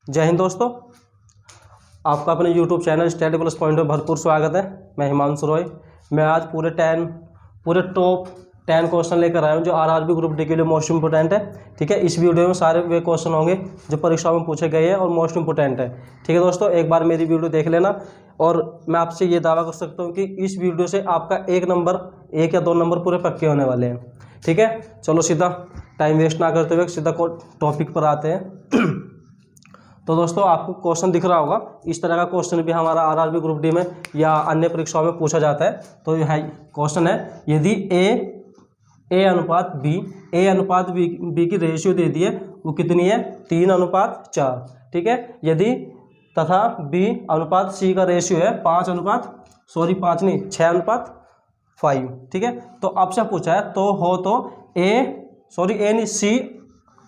जय हिंद दोस्तों, आपका अपने YouTube channel study plus point में भरपूर स्वागत है। मैं हिमांशु रॉय। मैं आज पूरे टॉप 10 क्वेश्चन लेकर आया हूँ जो आरआरबी ग्रुप डी के लिए मोस्ट इंपोर्टेंट है। ठीक है, इस वीडियो में सारे वे क्वेश्चन होंगे जो परीक्षा में पूछे गए हैं और मोस्ट इंपोर्टेंट है। ठीक है दोस्तों, एक बार मेरी वीडियो देख लेना और मैं आपसे ये दावा कर सकता हूँ कि इस वीडियो से आपका एक या दो नंबर पूरे पक्के होने वाले हैं। ठीक है, चलो सीधा टाइम वेस्ट ना करते हुए सीधा टॉपिक पर आते हैं। तो दोस्तों, आपको क्वेश्चन दिख रहा होगा, इस तरह का क्वेश्चन भी हमारा आरआरबी ग्रुप डी में या अन्य परीक्षाओं में पूछा जाता है। तो यह क्वेश्चन है, यदि ए अनुपात बी की रेशियो दे दी है, वो कितनी है? 3:4। ठीक है, यदि तथा बी अनुपात सी का रेशियो है 6:5। ठीक है, तो आपसे पूछा है सी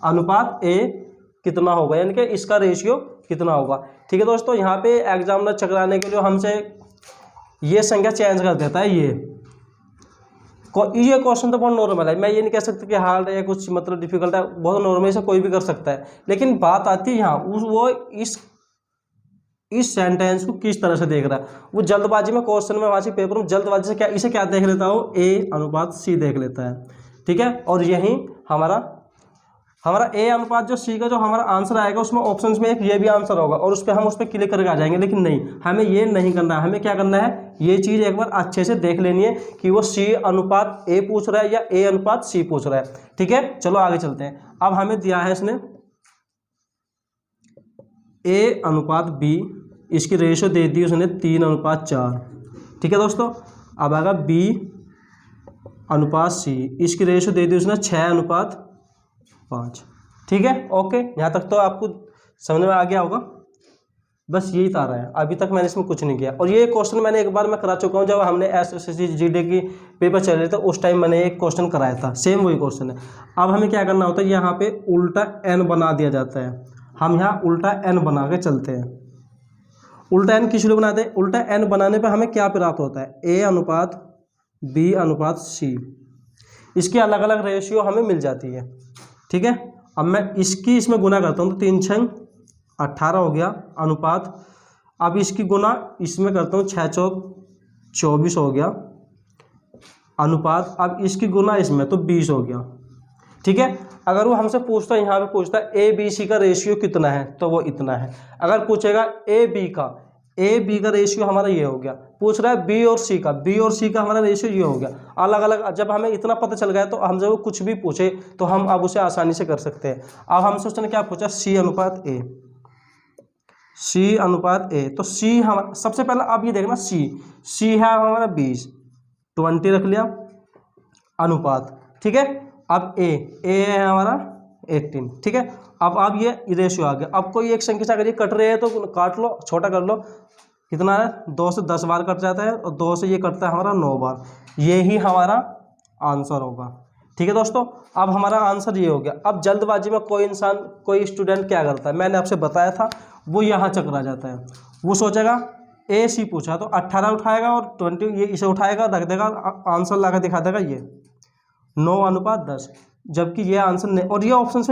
अनुपात ए कितना होगा, यानी कि इसका रेशियो कितना होगा। ठीक है दोस्तों, यहाँ पे एग्जामिनर चकराने के लिए हमसे ये संख्या चेंज कर देता है। ये क्वेश्चन तो बहुत नॉर्मल है, मैं ये नहीं कह सकता कि हार्ड है या कुछ मतलब डिफिकल्ट है, बहुत नॉर्मल से कोई भी कर सकता है। लेकिन बात आती है यहाँ वो इस सेंटेंस को किस तरह से देख रहा है। वो जल्दबाजी में क्वेश्चन में वहाँ से पेपर में जल्दबाजी से इसे क्या देख लेता हो, ए अनुपात सी देख लेता है। ठीक है, और यही हमारा ए अनुपात जो सी का जो हमारा आंसर आएगा उसमें ऑप्शंस में एक ये भी आंसर होगा और हम उस पर क्लिक करके आ जाएंगे। लेकिन नहीं, हमें ये नहीं करना है। हमें क्या करना है, ये चीज़ एक बार अच्छे से देख लेनी है कि वो सी अनुपात ए पूछ रहा है या ए अनुपात सी पूछ रहा है। ठीक है, चलो आगे चलते हैं। अब हमें दिया है इसने ए अनुपात बी, इसकी रेशियो दे दी उसने 3:4। ठीक है दोस्तों, अब आएगा बी अनुपात सी, इसकी रेशियो दे दी उसने 6:5। ठीक है, ओके, यहाँ तक तो आपको समझ में आ गया होगा। बस यही तारा है, अभी तक मैंने इसमें कुछ नहीं किया। और ये क्वेश्चन मैंने एक बार मैं करा चुका हूँ, जब हमने एसएससी जीडी की पेपर चल रहे थे उस टाइम मैंने एक क्वेश्चन कराया था, सेम वही क्वेश्चन है। अब हमें क्या करना होता है, यहाँ पे उल्टा एन बना दिया जाता है। हम यहाँ उल्टा एन बना के चलते हैं। उल्टा एन किस लिए बनाते हैं? उल्टा एन बनाने पर हमें क्या प्राप्त होता है, ए अनुपात बी अनुपात सी, इसकी अलग अलग रेशियो हमें मिल जाती है। ठीक है, अब मैं इसमें गुना करता हूँ तो 3×6 = 18 हो गया अनुपात। अब इसकी गुना इसमें करता हूँ 6×4 = 24 हो गया अनुपात। अब इसकी गुना इसमें तो 20 हो गया। ठीक है, अगर वो हमसे पूछता है, यहाँ पे पूछता है ए बी सी का रेशियो कितना है, तो वो इतना है। अगर पूछेगा ए बी का रेशियो हमारा ये हो गया। पूछ रहा है बी और सी का हमारा रेशियो ये हो गया। अलग अलग जब हमें इतना पता चल गया तो हम जब वो कुछ भी पूछे तो हम अब उसे आसानी से कर सकते हैं। अब हमसे उसने क्या पूछा, सी अनुपात ए। तो सी हमारा सबसे पहले आप ये देखना, सी है हमारा 20 रख लिया अनुपात। ठीक है, अब ए है हमारा 18। ठीक है, अब आप ये रेशियो आ गया। अब कोई एक संख्या से अगर ये कट रहे हैं तो काट लो, छोटा कर लो। कितना है, 2 से 10 बार कट जाता है और 2 से ये कटता है हमारा 9 बार। ये ही हमारा आंसर होगा। ठीक है दोस्तों, अब हमारा आंसर ये हो गया। अब जल्दबाजी में कोई स्टूडेंट क्या करता है, मैंने आपसे बताया था, वो यहाँ चकरा जाता है। वो सोचेगा ए सी पूछा तो 18 उठाएगा और 20 ये इसे उठाएगा, रख देगा, आंसर ला कर दिखा देगा ये 9:10। जबकि ये आंसर नहीं, और ये ऑप्शन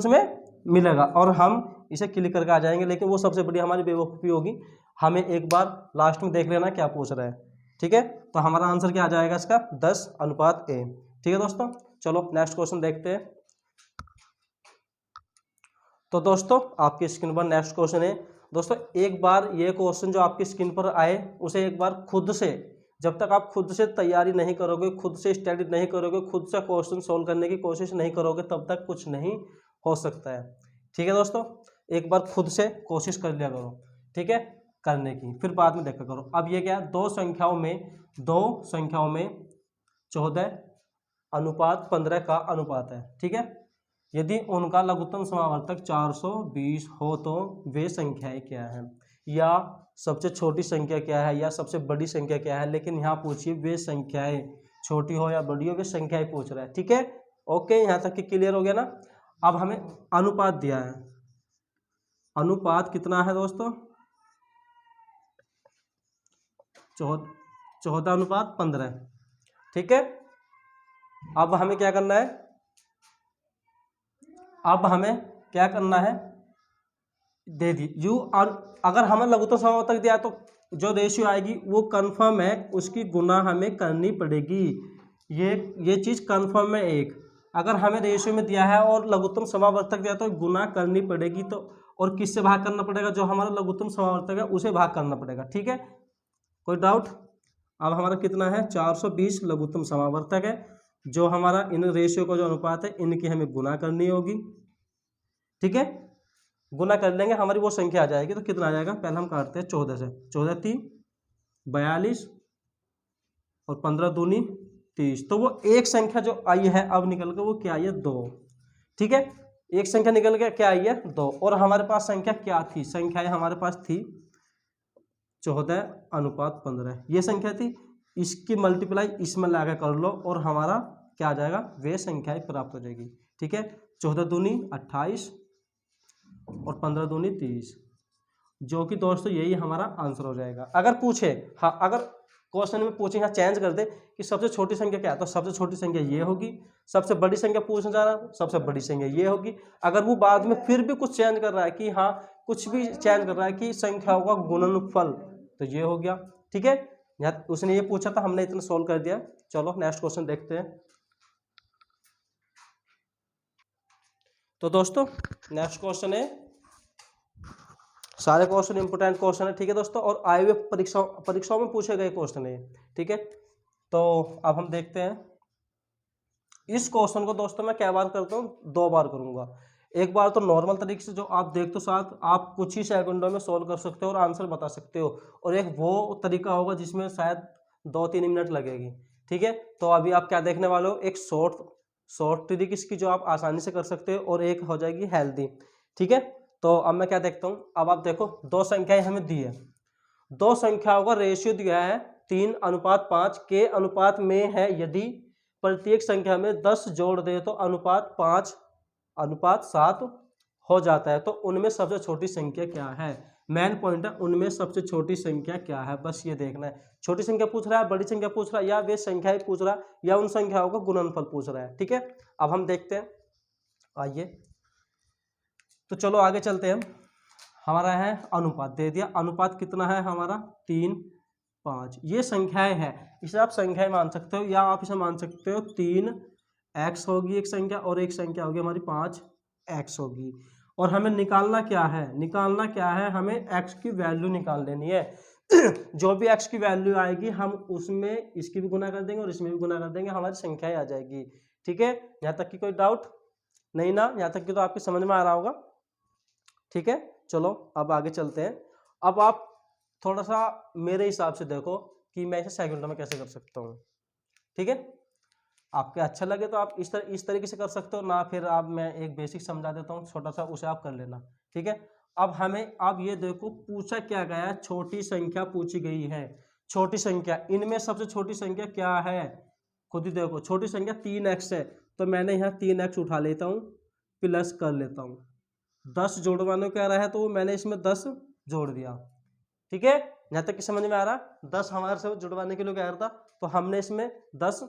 में मिलेगा और हम इसे क्लिक करके आ जाएंगे। लेकिन वो सबसे बड़ी हमारी बेवकूफ़ी होगी। हमें एक बार लास्ट में देख लेना क्या पूछ रहा है। ठीक है, तो हमारा आंसर क्या आ जाएगा इसका, 10:A। ठीक है दोस्तों, चलो नेक्स्ट क्वेश्चन देखते हैं। तो दोस्तों, आपकी स्क्रीन पर नेक्स्ट क्वेश्चन है। दोस्तों, एक बार ये क्वेश्चन जो आपकी स्क्रीन पर आए उसे एक बार खुद से, जब तक आप खुद से तैयारी नहीं करोगे, खुद से स्टडी नहीं करोगे, खुद से क्वेश्चन सोल्व करने की कोशिश नहीं करोगे, तब तक कुछ नहीं हो सकता है। ठीक है दोस्तों, एक बार खुद से कोशिश कर लिया करो। ठीक है, करने की, फिर बाद में देखा करो। अब ये क्या है, दो संख्याओं में 14:15 का अनुपात है। ठीक है, यदि उनका लघुत्तम समावर्तक 420 हो तो वे संख्याएं क्या हैं, या सबसे छोटी संख्या क्या है, या सबसे बड़ी संख्या क्या है। लेकिन यहाँ पूछिए वे संख्याएं, छोटी हो या बड़ी हो, वे संख्याएं पूछ रहा है। ठीक है, ओके, यहाँ तक कि क्लियर हो गया ना। अब हमें अनुपात दिया है, अनुपात कितना है दोस्तों, 14:15। ठीक है, अब हमें क्या करना है, दे दी यू। और अगर हमें लघुत्तम समावर्तक दिया तो जो रेशियो आएगी वो कंफर्म है, उसकी गुना हमें करनी पड़ेगी। ये चीज़ कंफर्म है एक। अगर हमें रेशियो में दिया है और लघुत्तम समावर्तक दिया तो गुना करनी पड़ेगी। तो और किससे भाग करना पड़ेगा? जो हमारा लघुत्तम समावर्तक है उसे भाग करना पड़ेगा। ठीक है, कोई डाउट? अब हमारा कितना है? 420 लघुत्तम समावर्तक है। जो हमारा इन रेशियो का जो अनुपात है इनकी हमें गुना करनी होगी। ठीक है, गुना कर लेंगे हमारी वो संख्या आ जाएगी। तो कितना आ जाएगा? पहले हम काटते हैं 14 से। 14 3 42 और 15 दूनी 30। तो वो एक संख्या जो आई है अब निकल के वो क्या आई है? 2। ठीक है, एक संख्या निकल के क्या आई है? 2। और हमारे पास संख्या क्या थी? संख्याएं हमारे पास थी 14:15 ये संख्या थी। इसकी मल्टीप्लाई इसमें लाकर कर लो और हमारा क्या आ जाएगा? वे संख्याएं प्राप्त हो जाएगी। ठीक है, 14 दूनी 28 और 15 दूनी 30, जो कि दोस्तों यही हमारा आंसर हो जाएगा। अगर पूछे, हाँ अगर क्वेश्चन में पूछे, यहाँ चेंज कर दे कि सबसे छोटी संख्या क्या है, तो सबसे छोटी संख्या ये होगी। सबसे बड़ी संख्या पूछना चाह रहा है, सबसे बड़ी संख्या ये होगी। अगर वो बाद में फिर भी कुछ चेंज कर रहा है कि हाँ कुछ भी चेंज कर रहा है कि संख्याओं का गुणनफल, तो ये हो गया। ठीक है, यहाँ उसने ये पूछा था, हमने इतना सोल्व कर दिया। चलो नेक्स्ट क्वेश्चन देखते हैं। तो दोस्तों नेक्स्ट क्वेश्चन है, सारे क्वेश्चन इंपोर्टेंट क्वेश्चन है। ठीक है दोस्तों, और आए हुए परीक्षाओं में पूछे गए क्वेश्चन है। ठीक है, तो अब हम देखते हैं इस क्वेश्चन को। दोस्तों मैं क्या बार करता हूँ? 2 बार करूंगा। एक बार तो नॉर्मल तरीके से जो आप देख तो साथ आप कुछ ही सेकंडों में सोल्व कर सकते हो और आंसर बता सकते हो, और एक वो तरीका होगा जिसमें शायद 2-3 मिनट लगेगी। ठीक है, तो अभी आप क्या देखने वाले हो? एक शॉर्ट तरीके की जो आप आसानी से कर सकते हो, और एक हो जाएगी हेल्दी। ठीक है, तो अब मैं क्या देखता हूँ। अब आप देखो 2 संख्याएं हमें दी है। 2 संख्याओं का रेशियो दिया है 3:5 के अनुपात में है। यदि प्रत्येक संख्या में 10 जोड़ दे तो अनुपात 5:7 हो जाता है। तो उनमें सबसे छोटी संख्या क्या है? मेन पॉइंट है, उनमें सबसे छोटी संख्या क्या है, बस ये देखना है। छोटी संख्या पूछ रहा है, बड़ी संख्या पूछ रहा है, या वे संख्याएं पूछ रहा है, या उन संख्याओं का गुणनफल पूछ रहा है। ठीक है, अब हम देखते हैं, आइए तो चलो आगे चलते हैं। हमारा है अनुपात दे दिया। अनुपात कितना है हमारा? 3:5। ये संख्याएं हैं, इसे आप संख्याएं मान सकते हो, या आप इसे मान सकते हो 3x होगी एक संख्या, और एक संख्या होगी हमारी 5x होगी। और हमें निकालना क्या है? निकालना क्या है? हमें x की वैल्यू निकाल लेनी है। जो भी x की वैल्यू आएगी हम उसमें इसकी भी गुना कर देंगे और इसमें भी गुना कर देंगे, हमारी संख्याएं आ जाएगी। ठीक है, यहाँ तक की कोई डाउट नहीं ना? यहाँ तक की तो आपकी समझ में आ रहा होगा। ठीक है, चलो अब आगे चलते हैं। अब आप थोड़ा सा मेरे हिसाब से देखो कि मैं इसे सेकंडों में कैसे कर सकता हूँ। ठीक है, आपके अच्छा लगे तो आप इस तरीके से कर सकते हो ना, फिर आप मैं एक बेसिक समझा देता हूँ छोटा सा, उसे आप कर लेना। ठीक है, अब हमें अब ये देखो पूछा क्या गया है? छोटी संख्या पूछी गई है। छोटी संख्या, इनमें सबसे छोटी संख्या क्या है? खुद ही देखो, छोटी संख्या 3x है, तो मैंने यहाँ 3x उठा लेता हूँ, प्लस कर लेता हूँ। 10 जोड़वाने को कह रहा है तो मैंने इसमें 10 जोड़ दिया। ठीक है, यहाँ तक कि समझ में आ रहा? 10 हमारे से जुड़वाने के लिए कह रहा था, तो हमने इसमें 10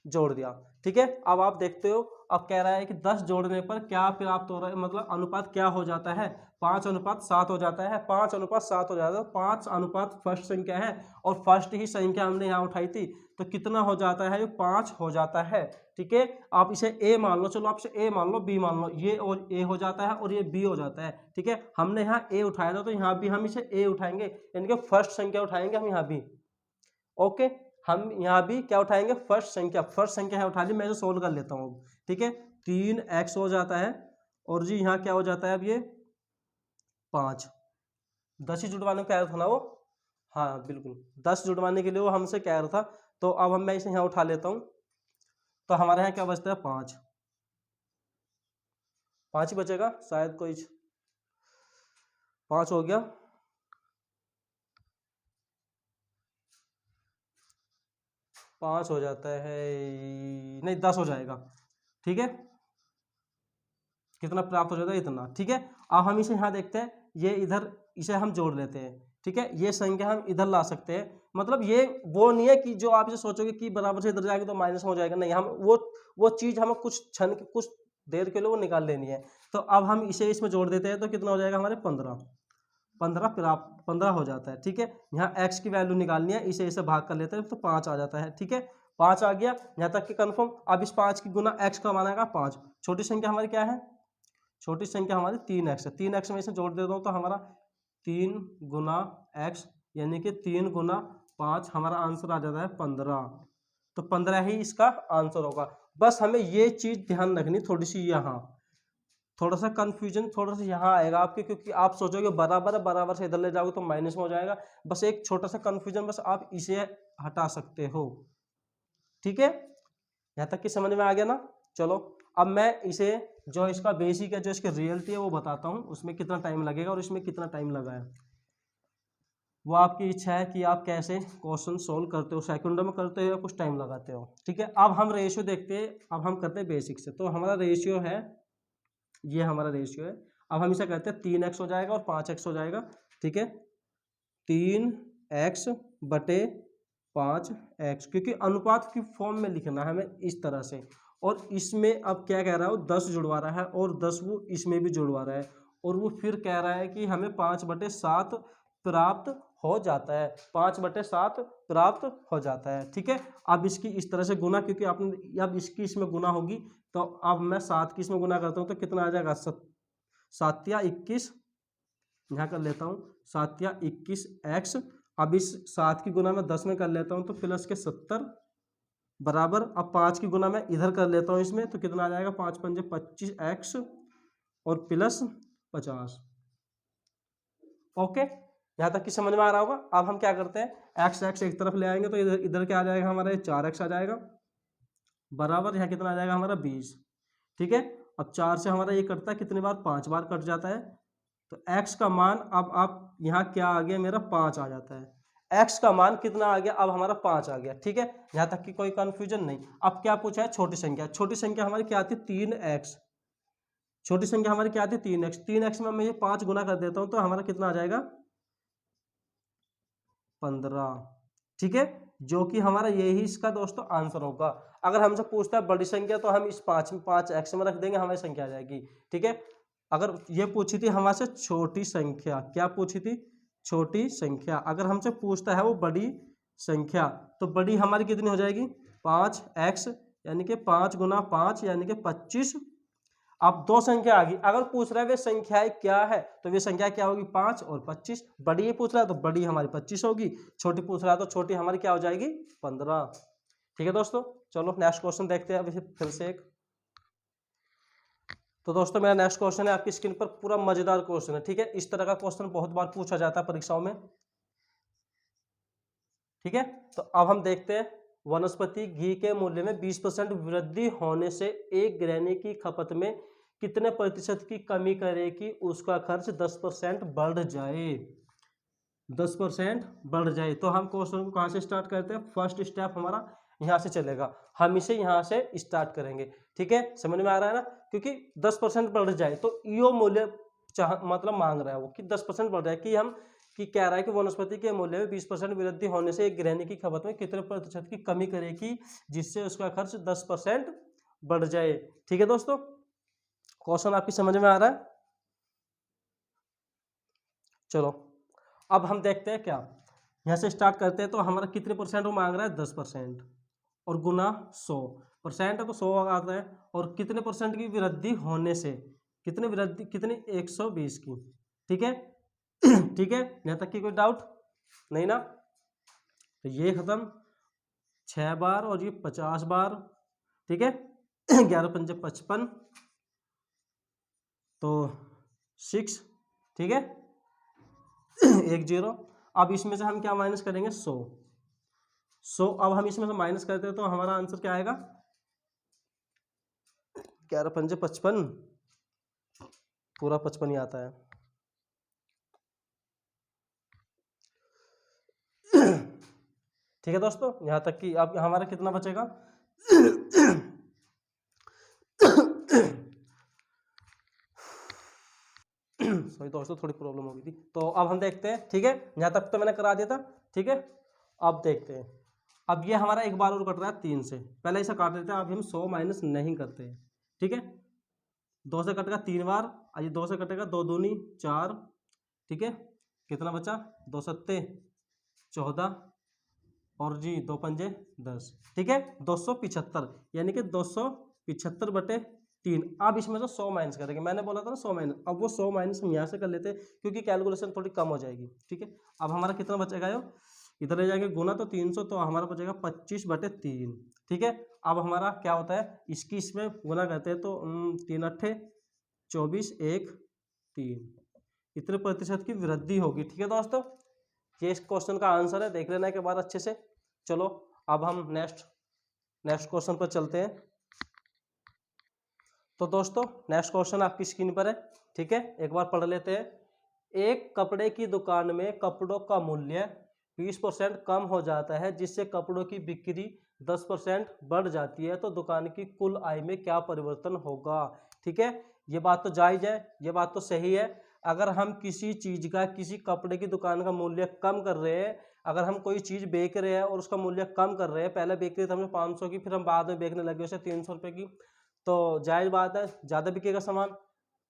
जोड़ दिया। ठीक है, अब आप देखते हो, अब कह रहा है कि 10 जोड़ने पर क्या प्राप्त हो रहा है, मतलब अनुपात क्या हो जाता है? 5:7 हो जाता है। 5:7 हो जाता है, 5 अनुपात फर्स्ट संख्या है, और फर्स्ट ही संख्या हमने यहाँ उठाई थी, तो कितना हो जाता है? 5 हो जाता है। ठीक है, आप इसे a मान लो, चलो आप इसे a मान लो, b मान लो, ये और a हो जाता है और ये b हो जाता है। ठीक है, हमने यहाँ a उठाया था तो यहाँ भी हम इसे a उठाएंगे, यानी कि फर्स्ट संख्या उठाएंगे हम यहाँ भी। ओके, हम यहाँ भी क्या उठाएंगे? फर्स्ट संख्या है उठा ली। मैं इसे सोल्व कर लेता हूँ। ठीक है, 3x हो जाता है, और जी यहाँ क्या हो जाता है? अब ये 5। 10 ही जुड़वाने को कह रहा था ना वो? हाँ बिल्कुल, 10 जुड़वाने के लिए वो हमसे कह रहा था। तो अब मैं इसे यहाँ उठा लेता हूँ, तो हमारे यहाँ क्या बचता है? 5 ही बचेगा शायद, कोई 5 हो गया। 5 हो जाता है, नहीं 10 हो जाएगा। ठीक है, कितना प्राप्त हो जाता है? इतना। ठीक है, अब हम इसे यहाँ देखते हैं, ये इधर इसे हम जोड़ लेते हैं। ठीक है, ये संख्या हम इधर ला सकते हैं। मतलब ये वो नहीं है कि जो आप इसे सोचोगे कि बराबर से इधर जाएगी तो माइनस में हो जाएगा, नहीं। हम वो चीज़ हमें कुछ क्षण कुछ देर के लिए वो निकाल लेनी है। तो अब हम इसे इसमें जोड़ देते हैं तो कितना हो जाएगा हमारे 15 15 हो जाता है। ठीक है, यहाँ x की वैल्यू निकालनी है, इसे इसे भाग कर लेते हैं तो 5 आ जाता है। ठीक है, 5 आ गया यहाँ तक कि कंफर्म। अब इस 5 की गुना x का मान आएगा 5। छोटी संख्या हमारी क्या है, छोटी संख्या हमारी 3x है। 3x में इसे जोड़ देता हूँ तो हमारा 3 गुना x यानी कि 3 गुना 5, हमारा आंसर आ जाता है 15। तो 15 ही इसका आंसर होगा। बस हमें ये चीज़ ध्यान रखनी थोड़ी सी, यहाँ थोड़ा सा कंफ्यूजन थोड़ा सा यहाँ आएगा आपके, क्योंकि आप सोचोगे बराबर है, बराबर से इधर ले जाओगे तो माइनस में हो जाएगा। बस एक छोटा सा कंफ्यूजन, बस आप इसे हटा सकते हो। ठीक है, यहाँ तक कि समझ में आ गया ना। चलो अब मैं इसे जो इसका बेसिक है, जो इसकी रियलिटी है वो बताता हूँ, उसमें कितना टाइम लगेगा और इसमें कितना टाइम लगा है। वो आपकी इच्छा है कि आप कैसे क्वेश्चन सोल्व करते हो, सेकंडों में करते हो या कुछ टाइम लगाते हो। ठीक है, अब हम रेशियो देखते हैं। अब हम करते हैं बेसिक से। तो हमारा रेशियो है, ये हमारा रेशियो है। अब हम इसे कहते हैं 3x हो जाएगा और 5x हो जाएगा। ठीक है, 3x बटे 5x, क्योंकि अनुपात की फॉर्म में लिखना है हमें इस तरह से। और इसमें अब क्या कह रहा है, वो 10 जुड़वा रहा है और 10 वो इसमें भी जुड़वा रहा है, और वो फिर कह रहा है कि हमें 5/7 प्राप्त हो जाता है, 5/7 प्राप्त हो जाता है। ठीक है, अब इसकी इस तरह से गुना, क्योंकि आपने अब इसकी इसमें गुना होगी, तो अब मैं 7 की इसमें गुना करता हूँ तो कितना आ जाएगा, 7 या 21, यहाँ कर लेता हूँ 7 या 21x। अब इस 7 की गुना मैं 10 में कर लेता हूँ तो प्लस के 70 बराबर, अब 5 की गुना मैं इधर कर लेता हूँ इसमें तो कितना आ जाएगा, 5 पंजे 25x और प्लस 50। ओके, यहाँ तक कि समझ में आ रहा होगा। अब हम क्या करते हैं, x एक तरफ ले आएंगे तो इधर इधर क्या आ जाएगा हमारा, 4x आ जाएगा बराबर, यहाँ कितना आ जाएगा हमारा 20। ठीक है, अब 4 से हमारा ये कटता है कितनी बार, 5 बार कट जाता है। तो x का मान अब आप यहाँ क्या आ गया मेरा 5 आ जाता है। x का मान कितना आ गया, अब हमारा 5 आ गया। ठीक है, यहाँ तक कि कोई कंफ्यूजन नहीं। अब क्या पूछा है, छोटी संख्या। छोटी संख्या हमारी क्या आती है, 3x। छोटी संख्या हमारी क्या आती है, 3x। 3x में मैं ये 5 गुना कर देता हूँ तो हमारा कितना आ जाएगा, 15। ठीक है, जो कि हमारा यही इसका दोस्तों आंसर होगा। अगर हमसे पूछता है बड़ी संख्या तो हम इस 5x में रख देंगे, हमारी संख्या आ जाएगी। ठीक है, अगर ये पूछी थी हमसे छोटी संख्या, क्या पूछी थी, छोटी संख्या। अगर हमसे पूछता है वो बड़ी संख्या तो बड़ी हमारी कितनी हो जाएगी, 5x, यानी कि 5 गुना 5 यानी कि 25। अब दो संख्या आ गई, अगर पूछ रहा है वे संख्याएं क्या है तो वे संख्या क्या होगी, 5 और 25। बड़ी ही पूछ रहा है तो बड़ी हमारी 25 होगी, छोटी पूछ रहा है तो छोटी हमारी क्या हो जाएगी, 15। ठीक है दोस्तों, चलो नेक्स्ट क्वेश्चन देखते हैं अभी फिर से एक। तो दोस्तों मेरा नेक्स्ट क्वेश्चन है आपकी स्क्रीन पर, पूरा मजेदार क्वेश्चन है। ठीक है, इस तरह का क्वेश्चन बहुत बार पूछा जाता है परीक्षाओं में। ठीक है, तो अब हम देखते हैं, वनस्पति घी के मूल्य में 20% वृद्धि होने से एक गृहिणी की खपत में कितने प्रतिशत की कमी करे कि उसका खर्च 10% बढ़ जाए, 10% बढ़ जाए। तो हम क्वेश्चन को कहाँ से स्टार्ट करते हैं, फर्स्ट स्टेप हमारा यहाँ से चलेगा, हम इसे यहाँ से स्टार्ट करेंगे। ठीक है, समझ में आ रहा है ना, क्योंकि 10% बढ़ जाए तो यो मूल्य मतलब मांग रहा है वो कि 10% बढ़ जाए, कि हम कि कह रहा है कि वनस्पति के मूल्य में 20% वृद्धि होने से एक गृहिणी की खपत में कितने प्रतिशत की कमी करेगी जिससे उसका खर्च 10% बढ़ जाए। ठीक है दोस्तों, क्वेश्चन आपकी समझ में आ रहा है। चलो अब हम देखते हैं, क्या यहाँ से स्टार्ट करते हैं। तो हमारा कितने परसेंट वो मांग रहा है, 10% और गुना 100% है तो 100 आता है, और कितने परसेंट की वृद्धि होने से, कितने वृद्धि, कितनी, 120 की। ठीक है ठीक है, यहाँ तक की कोई डाउट नहीं ना। तो ये खत्म 6 बार और ये 50 बार। ठीक है 11 पंजे 55 तो 6। ठीक है 1 0। अब इसमें से हम क्या माइनस करेंगे, 100। अब हम इसमें से माइनस करते हैं तो हमारा आंसर क्या आएगा, 11 पंजे 55, पूरा 55 ही आता है। ठीक है दोस्तों, यहाँ तक कि अब हमारा कितना बचेगा सॉरी दोस्तों, थोड़ी प्रॉब्लम हो गई थी। तो अब हम देखते हैं। ठीक है, यहाँ तक तो मैंने करा दिया था। ठीक है, अब देखते हैं। अब ये हमारा एक बार और कट रहा है 3 से, पहले इसे काट देते हैं। अब हम 100 माइनस नहीं करते हैं। ठीक है, 2 से कटेगा 3 बार, और ये 2 से कटेगा 2 दूनी 4, ठीक है, कितना बचा 2 सत्ते 14 और जी 2 पंजे 10, ठीक है, 275, यानी कि 275 बटे 3। अब इसमें से 100 माइनस करेंगे, मैंने बोला था ना 100 माइनस, अब वो 100 माइनस हम यहाँ से कर लेते हैं क्योंकि कैलकुलेशन थोड़ी कम हो जाएगी, ठीक है। अब हमारा कितना बचेगा, यो इधर ले जाएंगे गुना तो 300, तो हमारा बचेगा 25 बटे 3, ठीक है। अब हमारा क्या होता है, इसकी इसमें गुना करते हैं तो 3 अट्ठे 24 1 3, इतने प्रतिशत की वृद्धि होगी, ठीक है दोस्तों। ये इस क्वेश्चन का आंसर है, देख लेना एक बार अच्छे से। चलो अब हम नेक्स्ट क्वेश्चन पर चलते हैं। तो दोस्तों नेक्स्ट क्वेश्चन आपकी स्क्रीन पर है, ठीक है, एक बार पढ़ लेते हैं। एक कपड़े की दुकान में कपड़ों का मूल्य 20% कम हो जाता है, जिससे कपड़ों की बिक्री 10% बढ़ जाती है, तो दुकान की कुल आय में क्या परिवर्तन होगा, ठीक है। ये बात तो जायज़ है, ये बात तो सही है। अगर हम किसी चीज़ का, किसी कपड़े की दुकान का मूल्य कम कर रहे हैं, अगर हम कोई चीज़ बेच रहे हैं और उसका मूल्य कम कर रहे हैं, पहले बेच रहे थे हमने 500 की, फिर हम बाद में बेचने लगे उसे 300 रुपये की, तो जायज़ बात है, ज़्यादा बिकेगा सामान,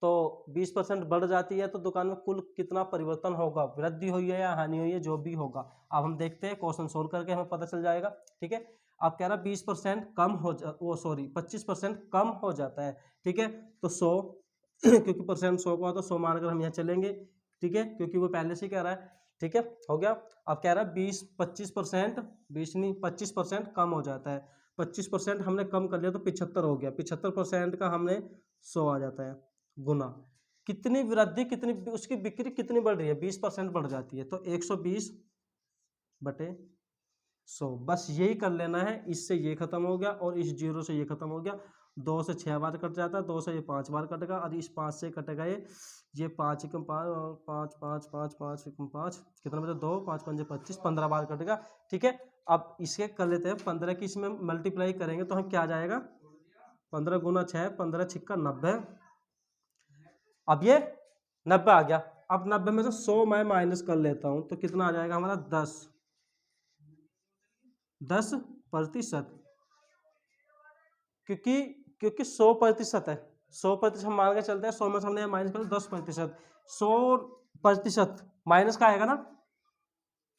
तो 20% बढ़ जाती है, तो दुकान में कुल कितना परिवर्तन होगा, वृद्धि हुई है या हानि हुई है, जो भी होगा। अब हम देखते हैं, क्वेश्चन सोल्व करके हमें पता चल जाएगा, ठीक है। अब कह रहा 20% कम हो जा, वो सॉरी 25% कम हो जाता है, ठीक है, तो 100 क्योंकि परसेंट 100 का, तो 100 मानकर हम यहाँ चलेंगे, ठीक है, क्योंकि वो पहले से कह रहा है, ठीक है, हो गया। अब कह रहा है 25% 20 नहीं 25% कम हो जाता है, 25% हमने कम कर लिया तो 75 हो गया, 75% का हमने 100 आ जाता है, गुना कितनी वृद्धि, कितनी उसकी बिक्री कितनी बढ़ रही है, 20% बढ़ जाती है, तो 120 बटे 100, बस यही कर लेना है। इससे ये खत्म हो गया और इस 0 से ये खत्म हो गया, 2 से 6 बार कट जाता है, 2 से ये 5 बार कटेगा, और इस 5 से कटेगा ये 5 एकम 5 5 5 5 एकम 5, कितना बचा 2 5 5 25, 15 बार कटेगा, ठीक है। अब इसके कर लेते हैं 15 की, इसमें मल्टीप्लाई करेंगे तो हम क्या आ जाएगा, 15 गुना 6 15 छिक्का 90, अब ये 90 आ गया। अब 90 में से 100 मैं माइनस कर लेता हूँ, तो कितना आ जाएगा हमारा 10%, क्योंकि 100% है, 100% हम मान के चलते हैं, 100 में से हमने माइनस कर 10%, 100% माइनस का आएगा ना,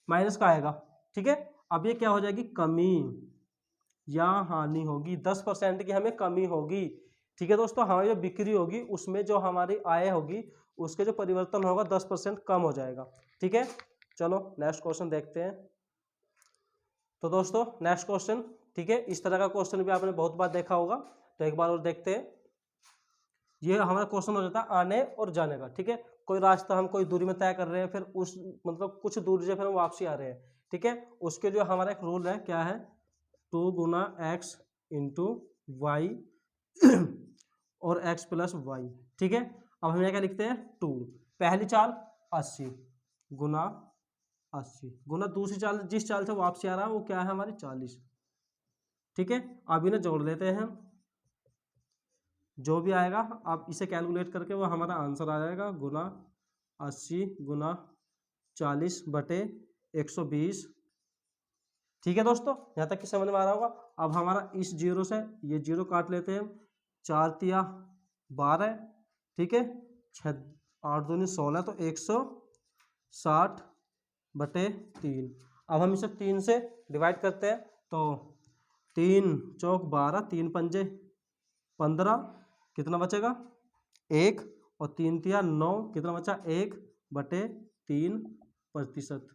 माइनस का आएगा, ठीक है। अब ये क्या हो जाएगी, कमी या हानि होगी, 10% की हमें कमी होगी, ठीक है दोस्तों। हमारी जो बिक्री होगी उसमें जो हमारी आय होगी उसके जो परिवर्तन होगा 10% कम हो जाएगा, ठीक है। चलो नेक्स्ट क्वेश्चन देखते हैं। तो दोस्तों नेक्स्ट क्वेश्चन, ठीक है, इस तरह का क्वेश्चन भी आपने बहुत बार देखा होगा, तो एक बार और देखते हैं। ये हमारा क्वेश्चन हो जाता है आने और जाने का, ठीक है, कोई रास्ता हम कोई दूरी में तय कर रहे हैं, फिर उस मतलब कुछ दूरी से फिर हम वापसी आ रहे हैं, ठीक है, उसके जो हमारा एक रूल है, क्या है, 2 गुना x इंटू वाई और x प्लस वाई, ठीक है। अब हम यहाँ क्या लिखते हैं, 2 पहली चाल 80 गुना 80 गुना दूसरी चाल, जिस चाल से वापसी आ रहा है वो क्या है हमारी 40, ठीक है। अब इन्हें जोड़ लेते हैं, जो भी आएगा आप इसे कैलकुलेट करके वो हमारा आंसर आ जाएगा, गुना 80 गुना 40 बटे 120, ठीक है दोस्तों, यहाँ तक कि समझ में आ रहा होगा। अब हमारा इस 0 से ये 0 काट लेते हैं, 4 तिया 12, ठीक है, 6 8 दूनी 16, तो 160 बटे 3। अब हम इसे 3 से डिवाइड करते हैं, तो 3 चौक 12, 3 पंजे 15, कितना बचेगा 1, और 3 तिया 9, कितना बचा 1 बटे 3%,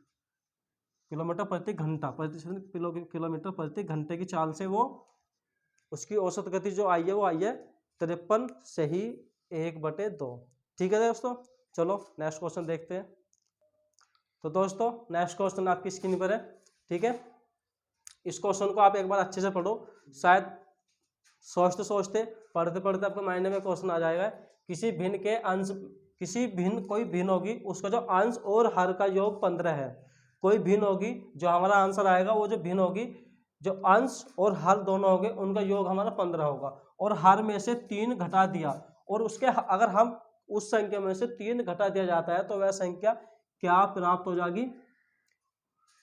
किलोमीटर प्रति घंटा, प्रतिशत किलोमीटर प्रति घंटे की चाल से वो उसकी औसत गति जो आई है वो आई है 53 से ही 1/2, ठीक है दोस्तों। चलो नेक्स्ट क्वेश्चन देखते हैं। तो दोस्तों नेक्स्ट क्वेश्चन आपकी स्क्रीन पर है, ठीक है, इस क्वेश्चन को आप एक बार अच्छे से पढ़ो, शायद सोचते सोचते पढ़ते पढ़ते आपके माइंड में क्वेश्चन आ जाएगा। किसी भिन्न के अंश, किसी भिन्न कोई भिन्न होगी उसका जो अंश और हर का योग 15 है, कोई भिन्न होगी, जो हमारा आंसर आएगा वो जो भिन्न होगी, जो अंश और हर दोनों होंगे उनका योग हमारा 15 होगा, और हर में से 3 घटा दिया, और उसके अगर हम उस संख्या में से 3 घटा दिया जाता है तो वह संख्या क्या प्राप्त हो जाएगी,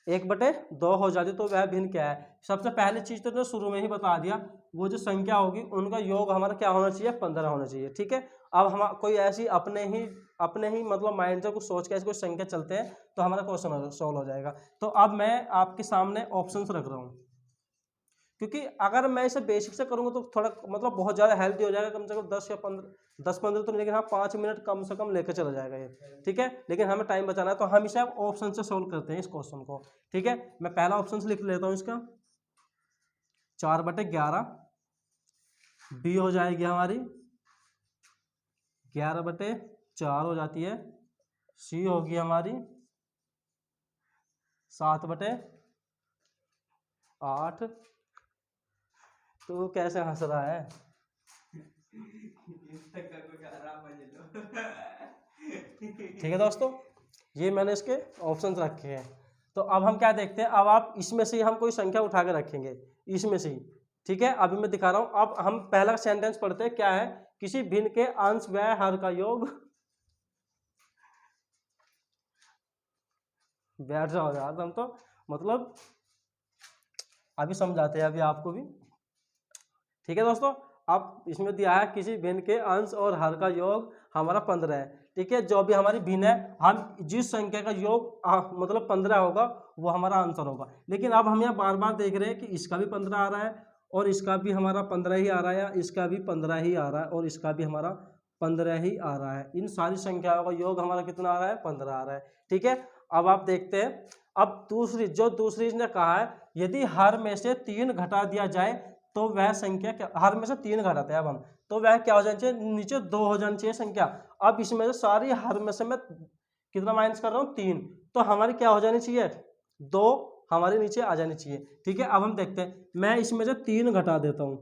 1/2 हो जाती तो वह भिन्न क्या है। सबसे पहली चीज़ तो शुरू में ही बता दिया, वो जो संख्या होगी उनका योग हमारा क्या होना चाहिए, 15 होना चाहिए। ठीक है, अब हम कोई ऐसी अपने ही मतलब माइंड से कुछ सोच के ऐसी कोई संख्या चलते हैं तो हमारा क्वेश्चन सॉल्व हो जाएगा। तो अब मैं आपके सामने ऑप्शंस रख रहा हूँ, क्योंकि अगर मैं इसे बेसिक से करूँगा तो थोड़ा मतलब बहुत ज़्यादा हेल्दी हो जाएगा, कम से कम 10-15 तो नहीं, लेकिन हाँ 5 मिनट कम से कम लेकर चला जाएगा ये। ठीक है, लेकिन हमें टाइम बचाना है तो हम इसे अब ऑप्शन से सोल्व करते हैं इस क्वेश्चन को। ठीक है, मैं पहला ऑप्शन लिख लेता हूँ इसका, 4/11, बी हो जाएगी हमारी 11/4 हो जाती है, सी होगी हमारी 7/8। तो कैसे हंस रहा है? ठीक है दोस्तों, ये मैंने इसके ऑप्शंस रखे हैं। तो अब हम क्या देखते हैं, अब आप इसमें से हम कोई संख्या उठा के रखेंगे इसमें से ही। ठीक है, अभी मैं दिखा रहा हूं। अब हम पहला सेंटेंस पढ़ते हैं, क्या है, किसी भिन्न के अंश व हर का योग। बैठ जाओ यार, हम तो मतलब अभी समझाते हैं अभी आपको भी। ठीक है दोस्तों, अब इसमें दिया है किसी भिन्न के अंश और हर का योग हमारा 15 है। ठीक है, जो भी हमारी भिन्न है, हम जिस संख्या का योग मतलब 15 होगा वो हमारा आंसर होगा। लेकिन अब हम यहाँ बार बार देख रहे हैं कि इसका भी 15 आ रहा है और इसका भी हमारा 15 ही आ रहा है, या इसका भी 15 ही आ रहा है और इसका भी हमारा 15 ही आ रहा है। इन सारी संख्याओं का योग हमारा कितना आ रहा है, 15 आ रहा है। ठीक है, अब आप देखते हैं, अब दूसरी ने कहा है, यदि हर में से 3 घटा दिया जाए तो वह संख्या क्या, हर में से 3 घटाते हैं अब हम, तो वह क्या हो जाना चाहिए, नीचे 2 हो जानी चाहिए संख्या। अब इसमें से सारी हर में से मैं कितना माइनस कर रहा हूँ, 3, तो हमारी क्या हो जानी चाहिए, 2 हमारे नीचे आ जानी चाहिए। ठीक है, अब हम देखते हैं, मैं इसमें से 3 घटा देता हूँ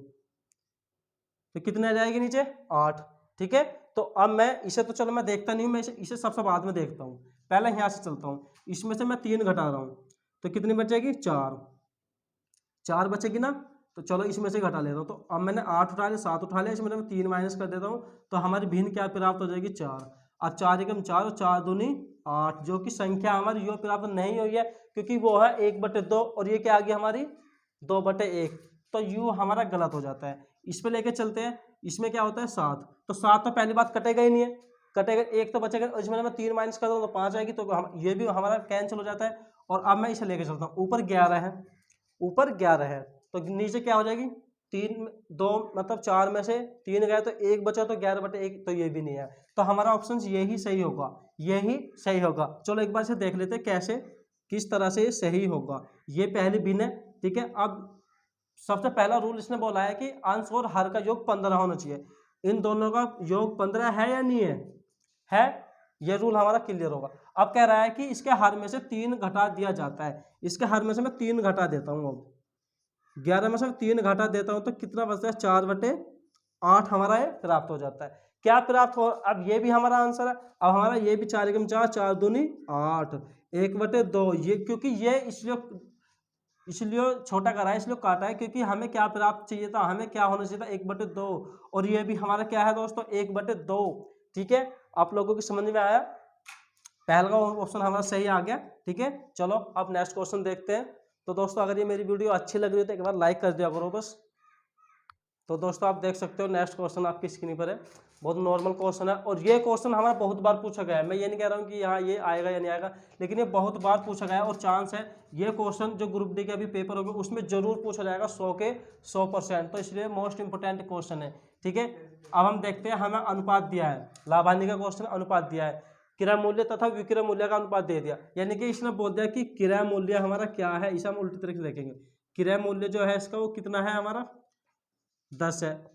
तो कितने आ जाएगी नीचे, 8। ठीक है, तो अब मैं इसे तो चलो मैं देखता नहीं हूँ, मैं इसे सबसे बाद में देखता हूँ, पहले यहाँ से चलता हूँ। इसमें से मैं 3 घटा रहा हूँ तो कितनी बचेगी, 4 बचेगी ना। तो चलो इसमें से घटा लेता हूँ, तो अब मैंने 8 उठा लिया, 7 उठा लिया, इसमें मैं 3 माइनस कर देता हूँ तो हमारी भिन्न क्या प्राप्त हो जाएगी, 4। और 4 एकम 4 और 4 दूनी 8, जो कि संख्या हमारी यो प्राप्त नहीं हुई है क्योंकि वो है 1/2 और ये क्या आ गई हमारी 2/1, तो यू हमारा गलत हो जाता है। इस पे लेके चलते हैं, इसमें क्या होता है 7, तो 7 तो पहली बात कटेगा ही नहीं है, कटेगा एक तो बचेगा, इसमें मैं 3 माइनस कर दूँ तो 5 आएगी, तो ये भी हमारा कैंसिल हो जाता है। और अब मैं इसे लेके चलता हूँ, ऊपर 11 है तो नीचे क्या हो जाएगी, 2 मतलब 4 में से 3 गए तो 1 बचा, तो 11/1, तो ये भी नहीं है। तो हमारा ऑप्शन यही सही होगा, यही सही होगा। चलो एक बार से देख लेते हैं कैसे, किस तरह से सही होगा। ये पहली भिन्न है। ठीक है, अब सबसे पहला रूल इसने बोला है कि अंश और हर का योग 15 होना चाहिए। इन दोनों का योग 15 है या नहीं है, ये रूल हमारा क्लियर होगा। अब कह रहा है कि इसके हर में से 3 घटा दिया जाता है, इसके हर में से मैं 3 घटा देता हूँ। अब 11 में से 3 घटा देता हूँ तो कितना बचता है, 4/8 हमारा ये प्राप्त हो जाता है। क्या प्राप्त हो, अब ये भी हमारा आंसर है। अब हमारा ये भी 4 एकम 4, 4 दूनी 8, 1/2, ये क्योंकि ये इसलिए छोटा करा है, इसलिए काटा है क्योंकि हमें क्या प्राप्त चाहिए था, हमें क्या होना चाहिए था, 1/2, और ये भी हमारा क्या है दोस्तों, 1/2। ठीक है, आप लोगों की समझ में आया, पहला ऑप्शन हमारा सही आ गया। ठीक है, चलो अब नेक्स्ट क्वेश्चन देखते हैं। तो दोस्तों अगर ये मेरी वीडियो अच्छी लग रही है तो एक बार लाइक कर दिया करो बस। तो दोस्तों आप देख सकते हो नेक्स्ट क्वेश्चन आपकी स्क्रीन पर है, बहुत नॉर्मल क्वेश्चन है और ये क्वेश्चन हमारा बहुत बार पूछा गया है। मैं ये नहीं कह रहा हूँ कि यहाँ ये आएगा या नहीं आएगा, लेकिन ये बहुत बार पूछा गया है और चांस है ये क्वेश्चन जो ग्रुप डी के अभी पेपर होगा उसमें जरूर पूछा जाएगा 100 के 100%, तो इसलिए मोस्ट इंपोर्टेंट क्वेश्चन है। ठीक है, अब हम देखते हैं, हमें अनुपात दिया है, लाभान्वित का क्वेश्चन अनुपात दिया है, क्रय मूल्य तथा विक्रय मूल्य का अनुपात दे दिया, यानी कि इसने बोल दिया कि क्रय मूल्य हमारा क्या है, इसे हम उल्टी तरीके से देखेंगे। क्रय मूल्य जो है इसका वो कितना है हमारा 10 है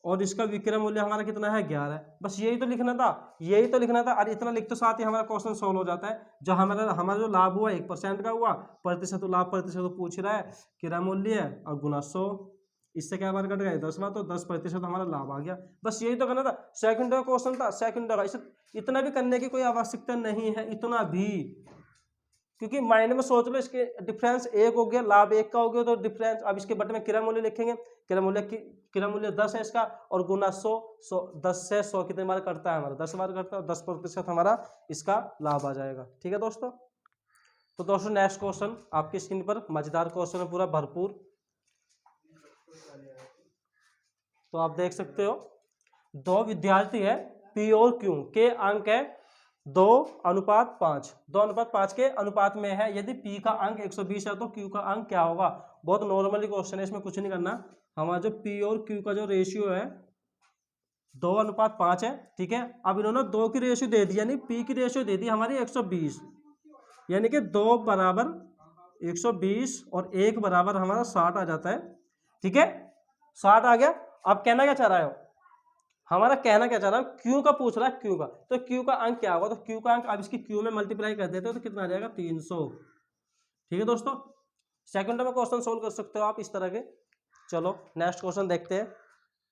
और इसका विक्रय मूल्य हमारा कितना है 11 है। बस यही तो लिखना था, यही तो लिखना था, और इतना लिख तो साथ ही हमारा क्वेश्चन सोल्व हो जाता है। जो हमारा जो लाभ हुआ 1% का हुआ, प्रतिशत लाभ प्रतिशत पूछ रहा है, क्रय मूल्य है और गुना 100, इससे क्या बार कट गया 10 बार, तो 10% हमारा लाभ आ गया। बस यही तो करना था, सेकंड का क्वेश्चन था, सेकंड का, इसे इतना भी करने की कोई आवश्यकता नहीं है, इतना भी, क्योंकि माइंड में सोच लो इसके डिफरेंस 1 हो गया, लाभ 1 का हो गया, तो डिफरेंस, अब इसके बटे में क्रय मूल्य लिखेंगे, क्रय मूल्य 10 है इसका और गुना 100, 10 से 100 कितने बार करता है हमारा 10 बार करता है, 10% हमारा इसका लाभ आ जाएगा। ठीक है दोस्तों, तो दोस्तों नेक्स्ट क्वेश्चन आपकी स्क्रीन पर, मजेदार क्वेश्चन है पूरा भरपूर। तो आप देख सकते हो, दो विद्यार्थी है पी और क्यू के अंक है 2:5, 2:5 के अनुपात में है। यदि पी का अंक 120 है तो क्यू का अंक क्या होगा। बहुत नॉर्मली क्वेश्चन है, इसमें कुछ नहीं करना। हमारा जो पी और क्यू का जो रेशियो है 2:5 है, ठीक है। अब इन्होंने 2 की रेशियो दे दी, यानी पी की रेशियो दे दी हमारी 120, यानी कि 2 बराबर 120 और 1 बराबर हमारा 60 आ जाता है, ठीक है। 60 आ गया। अब कहना क्या चाह रहा है, हमारा कहना क्या चाह रहा है, क्यू का पूछ रहा है, क्यू का। तो क्यू का अंक क्या होगा, तो क्यू का अंक अब इसकी क्यू में मल्टीप्लाई कर देते हो तो कितना आ जाएगा 300, ठीक है दोस्तों। सेकंड में क्वेश्चन सोल्व कर सकते हो आप इस तरह के। चलो नेक्स्ट क्वेश्चन देखते हैं,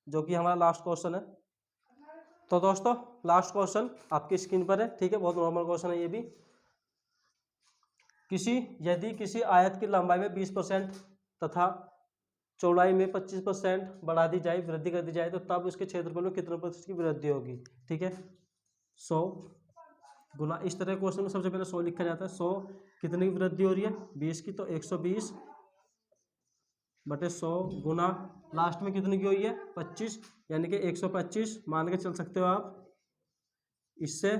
जो कि हमारा लास्ट क्वेश्चन है। तो दोस्तों लास्ट क्वेश्चन आपकी स्क्रीन पर है, ठीक है। बहुत नॉर्मल क्वेश्चन है ये भी। यदि किसी आयत की लंबाई में 20% तथा चौड़ाई में 25% बढ़ा दी जाए, वृद्धि कर दी जाए, तो तब उसके क्षेत्रफल में कितने प्रतिशत की वृद्धि होगी, ठीक है। 100 गुना, इस तरह के क्वेश्चन में सबसे पहले 100 लिखा जाता है। 100 कितनी की वृद्धि हो रही है, 20 की, तो 120 बटे 100 गुना लास्ट में कितनी की हुई है 25, यानी कि 125 मान के चल सकते हो आप। इससे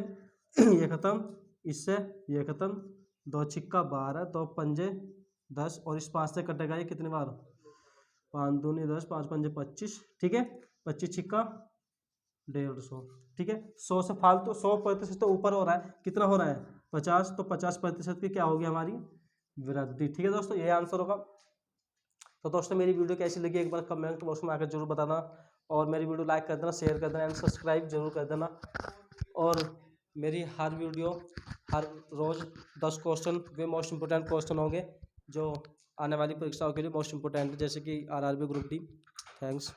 ये खत्म, इससे ये खत्म, 2 छिक्का 12, 2 पंजे 10, और इस 5 से कटेगा ये कितनी बार, 5 दूनी 10, 5 पंजे 25, ठीक है। 25 छिक्का 150, ठीक है। 100 से फालतू 100% तो ऊपर हो रहा है, कितना हो रहा है 50, तो 50% की क्या होगी हमारी वृद्धि, ठीक है दोस्तों। ये आंसर होगा। तो दोस्तों मेरी वीडियो कैसी लगी एक बार कमेंट बॉक्स में आकर जरूर बताना, और मेरी वीडियो लाइक कर देना, शेयर कर देना एंड सब्सक्राइब जरूर कर देना। और मेरी हर वीडियो हर रोज़ 10 क्वेश्चन वे मोस्ट इंपोर्टेंट क्वेश्चन होंगे जो आने वाली परीक्षाओं के लिए मोस्ट इंपोर्टेंट है, जैसे कि आरआरबी ग्रुप डी। थैंक्स।